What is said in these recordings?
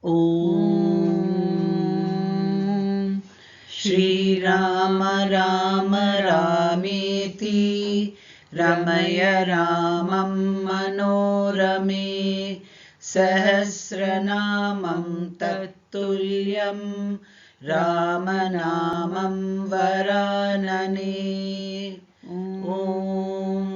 Om Sri.Rama Rama Rameti Ramaya Ramam Manorame Sahasranamam Tattulyam Ramanamam Varanane. Om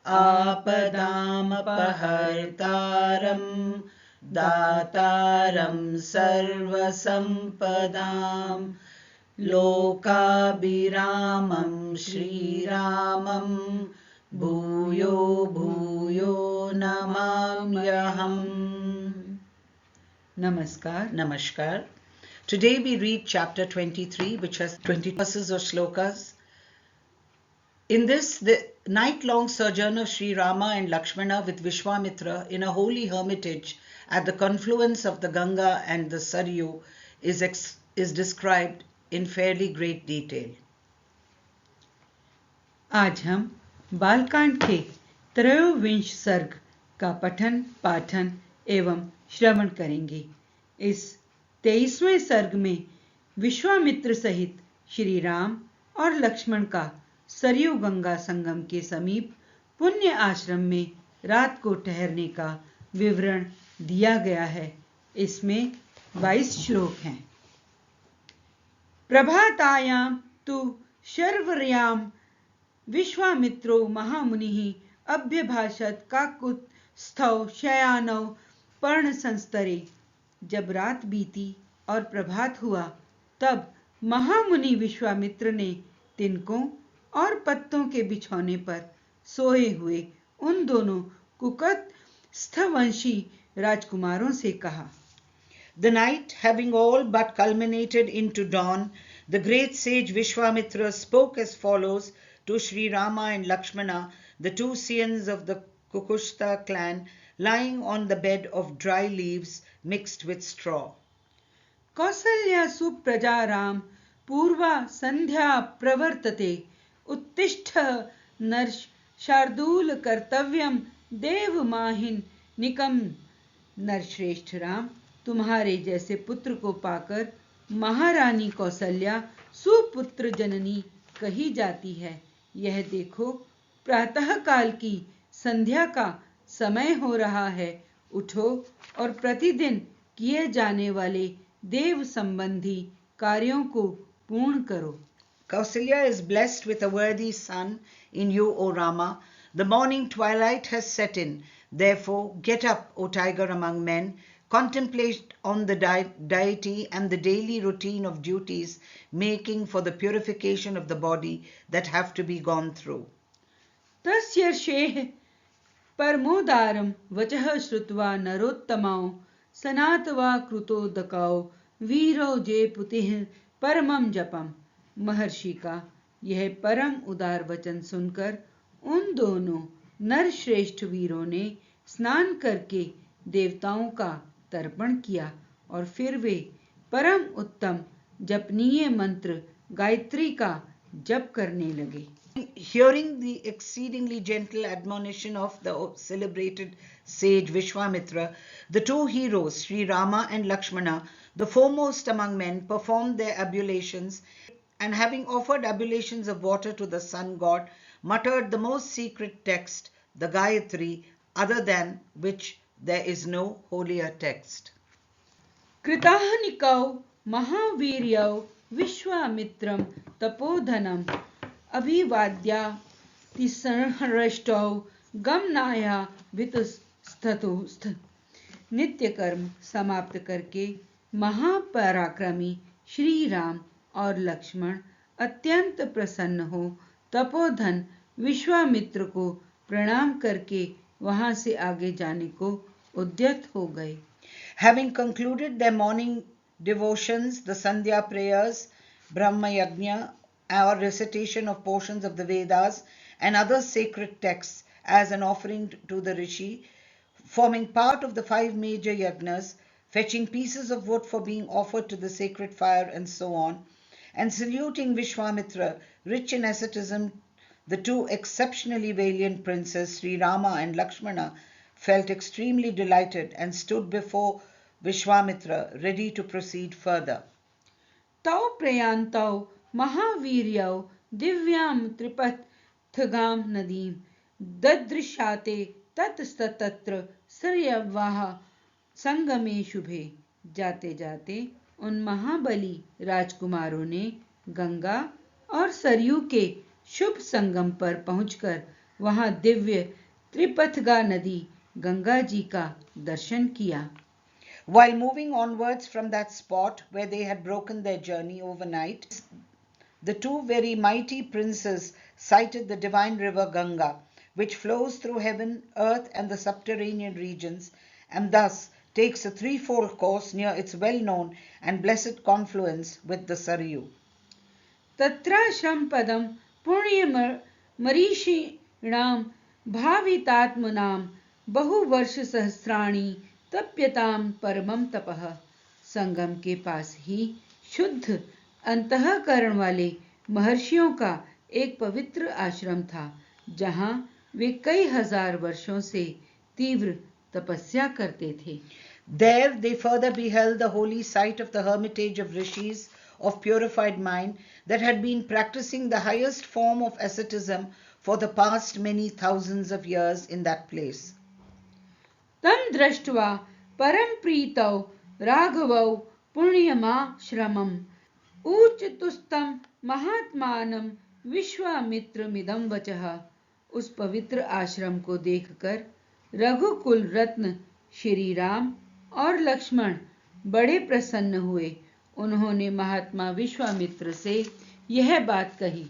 Apadamapahartaram Dataram Sarvasampadam Lokabhiramam Sri.Ramam Bhuyo Bhuyo Namamyaham. Namaskar. Today we read chapter 23, which has 20 verses or shlokas. In this, the night-long sojourn of Sri.Rama and Lakshmana with Vishwamitra in a holy hermitage at the confluence of the Ganga and the Sarayu is described in fairly great detail. आज हम बालकांड के त्रयोविंश सर्ग का पठन पाठन एवं श्रवण करेंगे। इस 23वें सर्ग में विश्वामित्र सहित श्री राम और लक्ष्मण का सरयू गंगा संगम के समीप पुण्य आश्रम में रात को ठहरने का विवरण दिया गया है। इसमें 22 श्लोक हैं। प्रभातायां तु शर्वर्यां विश्वामित्रो महामुनिः अभ्यभाषत काकुत्स्थौ शयानौ पर्णसंस्तरे। जब रात बीती और प्रभात हुआ तब महामुनि विश्वामित्र ने तिनकों और पत्तों के बिछौने पर सोए हुए उन दोनों कुकुत्स्थवंशी राजकुमारों से कहा। The night having all but culminated into dawn, the great sage Vishwamitra spoke as follows to Sri.Rama and Lakshmana, the two scions of the Kukushta clan, lying on the bed of dry leaves mixed with straw. Kausalya Supraja Ram पूर्वा संध्या प्रवर्तते उत्तिष्ठ नर्ष शार्दूल कर्तव्यम देव माहिन निकम। नरश्रेष्ठ राम, तुम्हारे जैसे पुत्र को पाकर महारानी कौसल्या सुपुत्र जननी कही जाती है। यह देखो, प्रातः काल की संध्या का समय हो रहा है। उठो और प्रतिदिन किए जाने वाले देव संबंधी कार्यों को पूर्ण करो। Kausalya is blessed with a worthy son in you, O Rama. The morning twilight has set in. Therefore, get up, O tiger among men. Contemplate on the deity and the daily routine of duties, making for the purification of the body that have to be gone through. तस्यर्षेः परमोदारं वचः श्रुत्वा नरोत्तमौ सनातवा कृतोदकौ वीरो जे पुतिः परमं जपम। महर्षि का यह परम उदार वचन सुनकर उन दोनों नरश्रेष्ठ वीरों ने स्नान करके देवताओं का तर्पण किया और फिर वे परम उत्तम जपनीय मंत्र गायत्री का जप करने लगे। Hearing the exceedingly gentle admonition of the celebrated sage Vishwamitra, the two heroes, Sri.Rama and Lakshmana, the foremost among men, performed their ablutions, and having offered ablutions of water to the sun god, muttered the most secret text, the Gayatri, other than which there is no holier text. कृताहनिकौ महावीर्यौ विश्वामित्रं तपोधनम् अभिवाद्यातिसंहृष्टौ गमनाया वितस्ततोस्थ। नित्य कर्म समाप्त करके महापराक्रमी श्री राम और लक्ष्मण अत्यंत प्रसन्न हो तपोधन विश्वामित्र को प्रणाम करके वहां से आगे जाने को उद्यत हो गए। Having concluded their morning devotions, the Sandhya prayers, Brahma Yajna, or recitation of portions of the Vedas and other sacred texts as an offering to the Rishi, forming part of the 5 major yajnas, fetching pieces of wood for being offered to the sacred fire and so on, and saluting Vishwamitra, rich in asceticism, the two exceptionally valiant princes, Sri.Rama and Lakshmana, felt extremely delighted and stood before Vishwamitra, ready to proceed further. तौ प्रयान्तौ महावीर्यौ दिव्यां त्रिपथगां नदीं ददृशाते ततस्तत्र सरयवाः संगमे शुभे। जाते जाते उन महाबली राजकुमारों ने गंगा और सरयू के शुभ संगम पर पहुंचकर वहां दिव्य त्रिपथगा नदी गंगा जी का दर्शन किया। While moving onwards from that spot where they had broken their journey overnight, the two very mighty princes sighted the divine river Ganga, which flows through heaven, earth, and the subterranean regions, and thus takes a threefold course near its well-known and blessed confluence with the Sarayu. तत्राश्रम पदम पुण्य मरीषिणाम भावितात्मनाम बहुवर्ष सहस्राणि तप्यताम परमम तपः। संगम के पास ही शुद्ध अंतःकरण वाले महर्षियों का एक पवित्र आश्रम था, जहां वे कई हजार वर्षों से तीव्र तपस्या करते थे। There they further beheld the holy site of the hermitage of rishis of purified mind that had been practicing the highest form of asceticism for the past many thousands of years in that place. तं दृष्ट्वा परम प्रीतौ राघवौ पुण्यमाश्रमम् ऊचतुस्तं महात्मानं विश्वामित्रमिदं वचः। उस पवित्र आश्रम को देखकर रघुकुल रत्न श्री राम और लक्ष्मण बड़े प्रसन्न हुए। उन्होंने महात्मा विश्वामित्र से यह बात कही।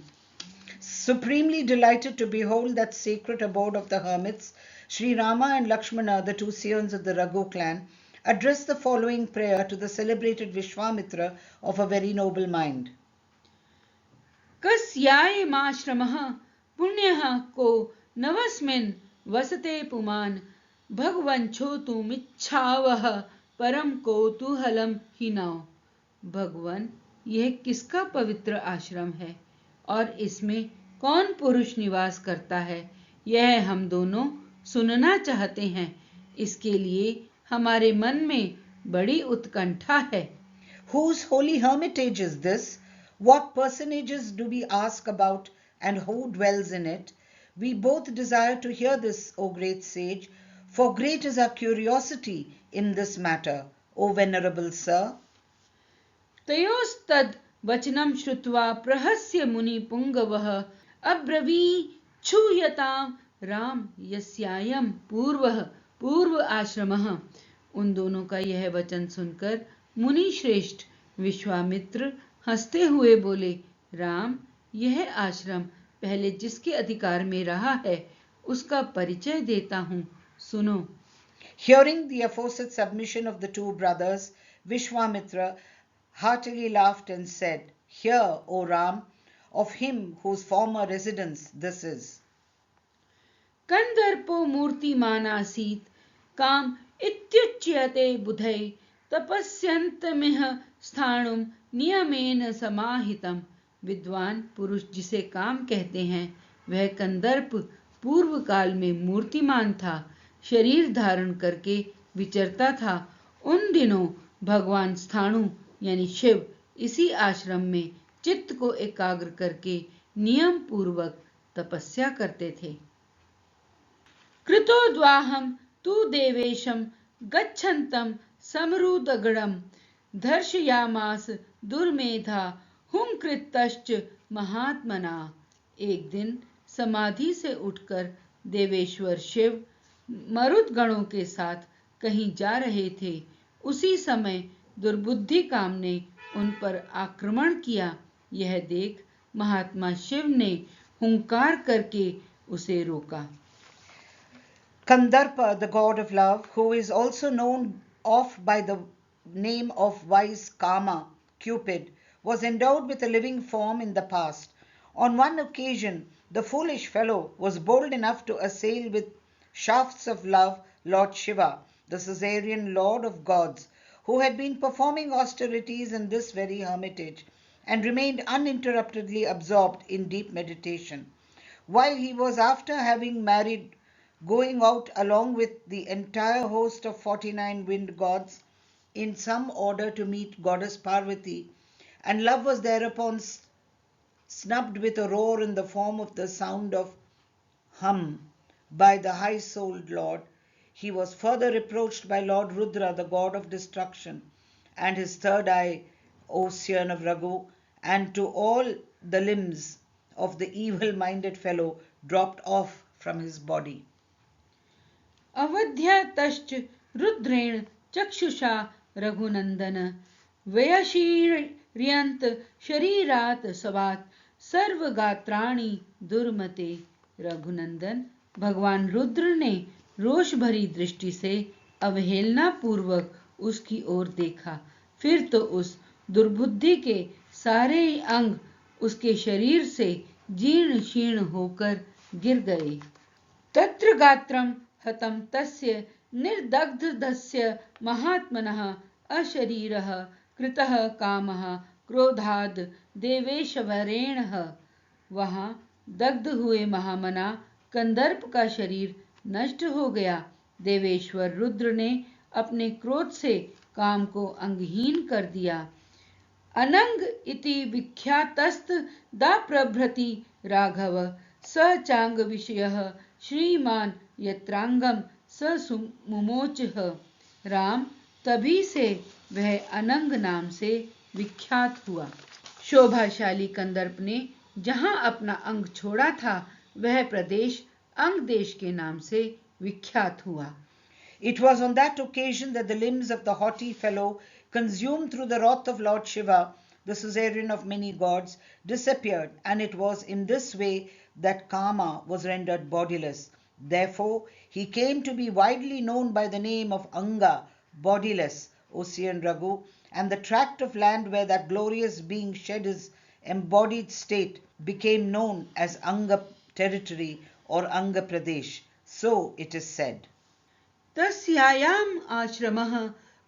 Supremely delighted to behold that sacred abode of the hermits, Sri.Rama and Lakshmana, the two scions of the Raghu clan, addressed the following prayer to the celebrated Vishwamitra of a very noble mind. कस्यायमाश्रमः पुण्यः को नवस्मिन् वसते पुमान् भगवञ्छोतुमिच्छावः परम कौतूहलम ही नौ। भगवान, यह किसका पवित्र आश्रम है और इसमें कौन पुरुष निवास करता है, यह हम दोनों सुनना चाहते हैं। इसके लिए हमारे मन में बड़ी उत्कंठा है। Whose holy hermitage is this? What personages do we ask about and who dwells in it? We both desire to hear this, O great sage, for great is our curiosity in this matter, O venerable sir. तयोस्तद् वचनं श्रुत्वा प्रहस्य मुनि पुंगवः अब्रवीच्छूयतां राम यस्यायं पूर्व आश्रमः। उन दोनों का यह वचन सुनकर मुनि श्रेष्ठ विश्वामित्र हंसते हुए बोले, राम, यह आश्रम पहले जिसके अधिकार में रहा है उसका परिचय देता हूँ, सुनो। Hearing the aforesaid submission of the two brothers, Vishwamitra heartily laughed and said, Hear, O Ram, of him whose former residence this is. कंदर्पो मूर्तिमान आसीत् काम इत्युच्यते बुधै तपस्यन्तमिह स्थाणुं नियमेन समाहितम्। विद्वान पुरुष जिसे काम कहते हैं, वह कंदर्प पूर्व काल में मूर्तिमान था, शरीर धारण करके विचरता था। उन दिनों भगवान स्थाणु यानी शिव इसी आश्रम में चित्त को एकाग्र करके नियम पूर्वक तपस्या करते थे। कृतोद्वाहं तु देवेशं गच्छन्तं समरुदगडं दर्शयामास दुर्मेधा हुंकृतश्च महात्मना। एक दिन समाधि से उठकर देवेश्वर शिव मरुदगणों के साथ कहीं जा रहे थे। उसी समय दुर्बुद्धि काम ने उन पर आक्रमण किया। यह देख महात्मा शिव ने हुंकार करके उसे रोका। Kandarpa, the god of love, who is also known of by the name of wise Kama, Cupid, was endowed with a living form in the past. On one occasion, the foolish fellow was bold enough to assail with shafts of love Lord Shiva, the Caesarean lord of gods, who had been performing austerities in this very hermitage and remained uninterruptedly absorbed in deep meditation. While he was, after having married, going out along with the entire host of 49 wind gods, in some order to meet goddess Parvati, and love was thereupon snubbed with a roar in the form of the sound of hum by the high-souled Lord. He was further reproached by Lord Rudra, the god of destruction, and his third eye, O son of Raghu, and to all the limbs of the evil-minded fellow dropped off from his body. अवध्यातश्च रुद्रेण चक्षुषा रघुनंदन व्ययशीर्यन्त शरीरात् सवात् सर्वगात्राणि दुर्मते। रघुनंदन भगवान रुद्र ने रोष भरी दृष्टि से अवहेलना पूर्वक उसकी ओर देखा, फिर तो उस दुर्बुद्धि के सारे अंग उसके शरीर से जीर्ण शीर्ण होकर गिर गए। तत्र गात्रम हतम तस्य निर्दग्धस्य महात्मनः अशरीरः कृतः कामः क्रोधाद् देवेशवरेणः। वहां दग्ध हुए महामना कंदर्प का शरीर नष्ट हो गया। देवेश्वर रुद्र ने अपने क्रोध से काम को अंगहीन कर दिया। अनंग इति विख्यातस्त दाप्रभृति राघव स चांग विषयः श्रीमान यत्रांगम स सुमुमोचः। राम तभी से वह अनंग नाम से विख्यात हुआ। शोभाशाली कंदर्प ने जहां अपना अंग छोड़ा था, वह प्रदेश अंग देश के नाम से विख्यात हुआ। It was on that occasion that the limbs of the haughty fellow, consumed through the wrath of Lord Shiva, the suzerain of many gods, disappeared, and it was in this way that Kama was rendered bodiless. Therefore, he came to be widely known by the name of Anga, bodiless, Ocean Raghu, and the tract of land where that glorious being shed his embodied state became known as Anga territory or Anga Pradesh. So it is said. तस्यायाम आश्रमः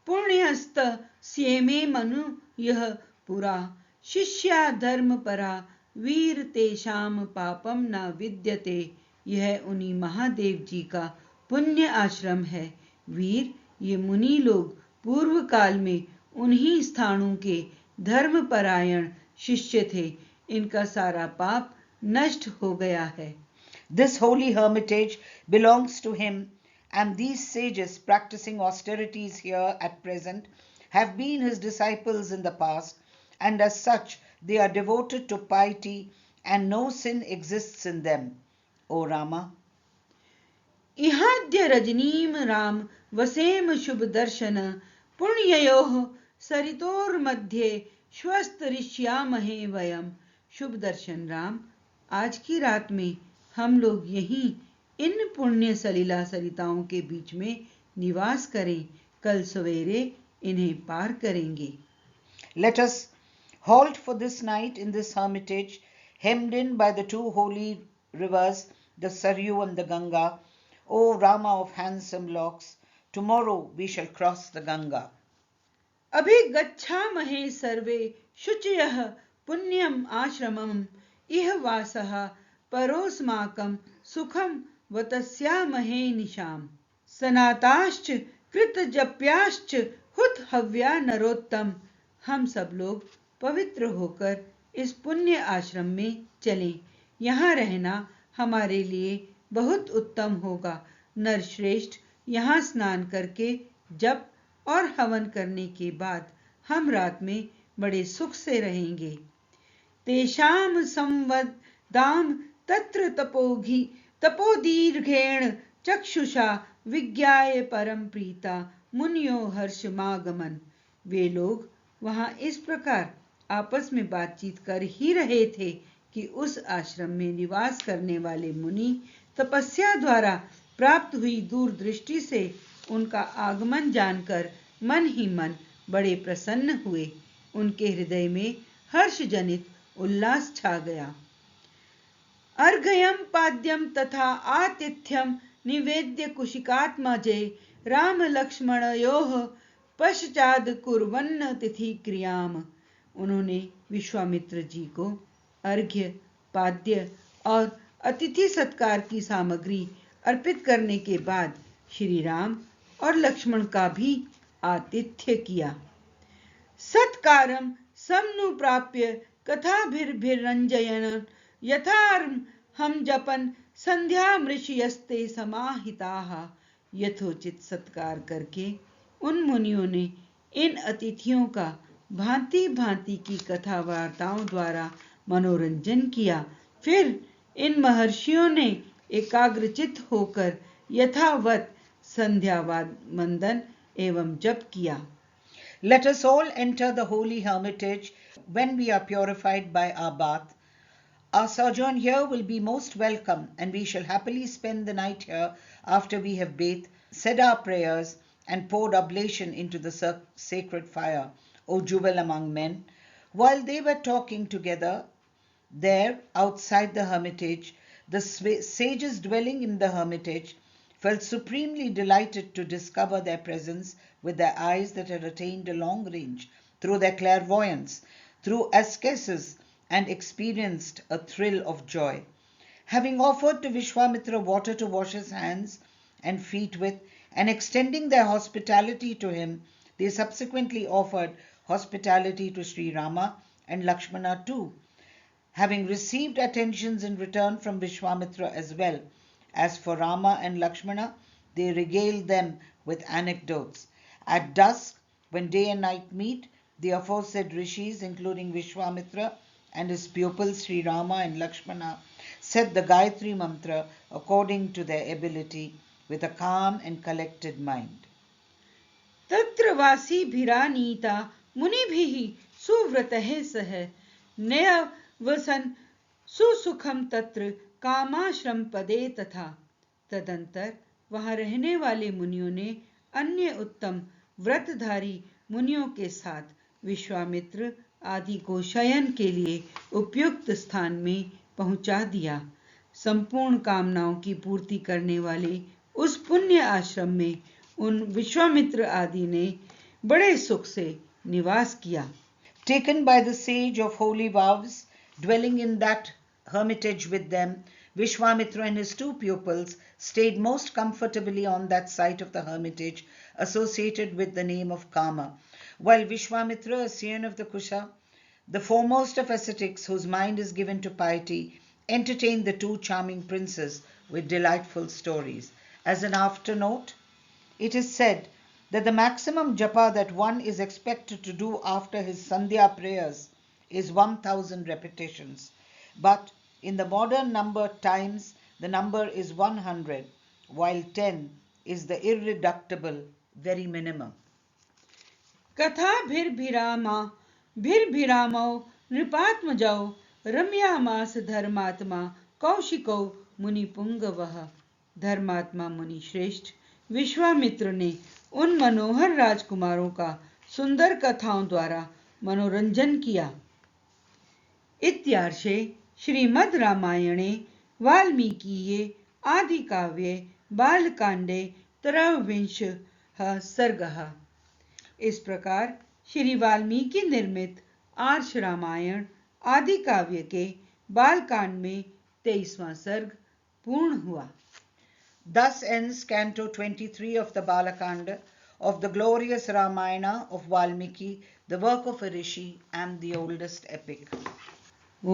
पुण्यस्त स्येमे Manu यह पुरा शिष्या धर्म परा वीर तेषाम पापम न विद्यते। यह उन्हीं महादेव जी का पुण्य आश्रम है। वीर, ये मुनि लोग पूर्व काल में उन्हीं स्थानों के धर्मपरायण शिष्य थे। इनका सारा पाप नष्ट हो गया है। This holy hermitage belongs to him, and these sages practicing austerities here at present have been his disciples in the past, and as such they are devoted to piety and no sin exists in them. O Rama, इहाद्य रजनीम Ram वसेम शुभ दर्शन पुण्ययोः सरितोर्मध्ये श्वस्तरिष्यामहे वयम। शुभ दर्शन राम, आज की रात में हम लोग यहीं इन पुण्य सलिला सरिताओं के बीच में निवास करें। कल सवेरे इन्हें पार करेंगे। let us halt for this night in this hermitage, hemmed in by the two holy rivers, the Sarayu and the Ganga. O Rama of handsome locks, tomorrow we shall cross the Ganga. अभिगच्छामहे सर्वे शुचयः पुण्यम आश्रमम् इह वासः परोस्माकं सुखं वतस्यामहे निशाम। सनाताश्च कृतजप्याश्च हुत हव्या नरोत्तम। हम सब लोग पवित्र होकर इस पुण्य आश्रम में चलें। यहाँ रहना हमारे लिए बहुत उत्तम होगा। नरश्रेष्ठ यहाँ स्नान करके जप और हवन करने के बाद हम रात में बड़े सुख से रहेंगे। तेषाम संवदाम तत्र तपोदीर्घेण चक्षुषा विज्ञाय परम प्रीता मुनियो हर्षमागमन। वे लोग वहां इस प्रकार आपस में बातचीत कर ही रहे थे कि उस आश्रम में निवास करने वाले मुनि तपस्या द्वारा प्राप्त हुई दूरदृष्टि से उनका आगमन जानकर मन ही मन बड़े प्रसन्न हुए। उनके हृदय में हर्ष जनित उल्लास छा गया। अर्घयम पाद्यम तथा आतिथ्यम निवेद्य कुशिकात्मजे राम लक्ष्मणयोः पश्चाद कुर्वन्न तिथि क्रियाम। उन्होंने विश्वामित्र जी को अर्घ्य, पाद्य और अतिथि सत्कार की सामग्री अर्पित करने के बाद श्री राम और लक्ष्मण का भी आतिथ्य किया। सत्कारम समनुप्राप्य कथाभिर्भिरंजयन यथार्म हम जपन संध्या मृषयस्ते समाहिताः। यथोचित सत्कार करके उन मुनियों ने इन अतिथियों का भांति भांति की कथा वार्ताओं द्वारा मनोरंजन किया। फिर इन महर्षियों ने एकाग्रचित होकर यथावत संध्या वंदन एवं जप किया। Let us all enter the holy hermitage when we are purified by our bath. Our sojourn here will be most welcome, and we shall happily spend the night here after we have bathed, said our prayers, and poured oblation into the sacred fire, O jewel among men. While they were talking together there outside the hermitage, the sages dwelling in the hermitage felt supremely delighted to discover their presence with their eyes that had attained a long range, through their clairvoyance, through ascesis, and experienced a thrill of joy. Having offered to Vishwamitra water to wash his hands and feet with, and extending their hospitality to him, they subsequently offered hospitality to Sri.Rama and Lakshmana too. Having received attentions in return from Vishwamitra as well, as for Rama and Lakshmana, they regaled them with anecdotes. At dusk, when day and night meet, the aforesaid rishis, including Vishwamitra and his pupils Sri.Rama and Lakshmana, said the Gayatri mantra according to their ability with a calm and collected mind. तत्र वासी भिरानीता मुनिभिः सुव्रतः सह नय वसन सुसुखम तत्र कामाश्रम पदे तथा। तदंतर वहां रहने वाले मुनियों ने अन्य उत्तम व्रतधारी मुनियों के साथ विश्वामित्र आदि को शयन के लिए उपयुक्त स्थान में पहुंचा दिया। संपूर्ण कामनाओं की पूर्ति करने वाले उस पुण्य आश्रम में उन विश्वामित्र आदि ने बड़े सुख से निवास किया। Taken by the sage of holy vows, dwelling in that hermitage with them, Vishwamitra and his two pupils stayed most comfortably on that site of the hermitage associated with the name of Kama, while Vishwamitra, a scion of the Kusha, the foremost of ascetics whose mind is given to piety, entertained the two charming princes with delightful stories. As an afternote, it is said that the maximum japa that one is expected to do after his Sandhya prayers is 1000 repetitions. But in the modern number times, the number is 100, while 10 is the irreducible very minimum. कथा भिरामो नृपात्मजौ रम्यामास धर्मात्मा कौशिकौ मुनिपुंगवः। धर्मात्मा मुनि श्रेष्ठ विश्वामित्र ने उन मनोहर राजकुमारों का सुंदर कथाओं द्वारा मनोरंजन किया। इत्यार्षे श्रीमद् रामायणे वाल्मीकीये आदिकाव्ये बालकांडे त्रयोविंशः सर्गः। इस प्रकार श्री वाल्मीकि निर्मित आर्ष रामायण आदि काव्य के बालकांड में 23वां सर्ग पूर्ण हुआ। Thus ends Canto 23 of the Balakanda of the glorious Ramayana of Valmiki, the work of a rishi and the oldest epic. Om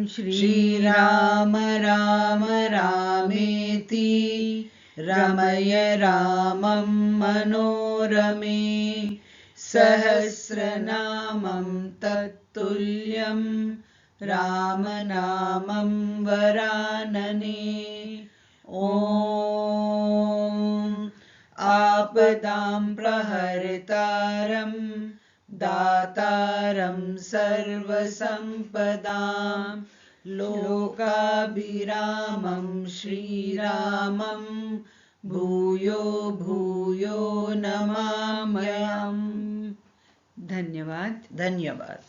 Shri Rama Rama Rameti Ramaya Ramam Manorame Sahasranamam Tattulyam Ramanamam Varanane. Om Apadam Praharitaram Dataram Sarvasampadam Lokabhiramam Sri.Ramam Bhuyo Bhuyo Namamayam. धन्यवाद। धन्यवाद।